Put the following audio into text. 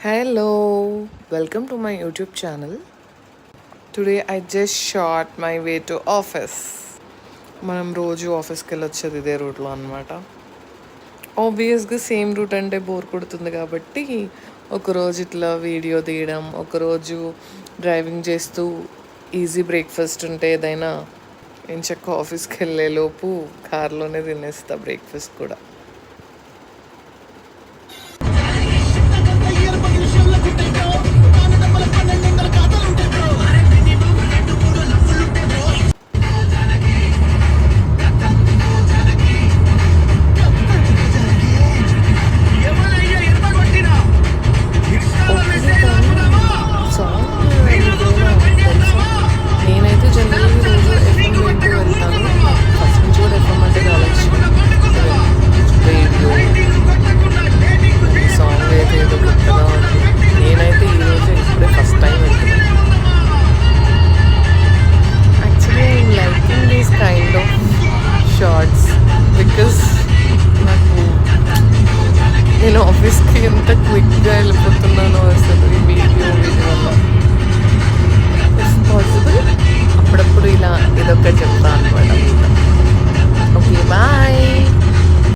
Hello, welcome to my YouTube channel. Today I just shot my way to office. మనం రోజు ఆఫీస్కి వెళ్ళొచ్చేది ఇదే రూట్లో అనమాట. ఆబ్వియస్గా సేమ్ రూట్ అంటే బోర్ కొడుతుంది కాబట్టి ఒకరోజు ఇట్లా వీడియో తీయడం, ఒకరోజు డ్రైవింగ్ చేస్తూ ఈజీ బ్రేక్ఫాస్ట్ ఉంటే ఏదైనా ఎంచక్క ఆఫీస్కి వెళ్ళేలోపు కార్లోనే తినేస్తా బ్రేక్ఫాస్ట్ కూడా. నేనైతే జనరల్గా రోజు ఎఫ్ఎం వింటూ వెళ్తాను. ఫస్ట్ నుంచి కూడా ఎఫ్ఎం అంటే చాలా ఇష్టం. రేడియో ఈ సాంగ్ అయితే ఏదో కొత్తగా ఉంది. నేనైతే ఈరోజు ఇప్పుడే ఫస్ట్ టైం వెళ్తున్నాను. Actually I'm liking these kind of shorts because నాకు నేను ఆఫీస్కి ఎంత క్విక్గా వెళ్ళిపోతున్నానో అసలు ఈ వీడియో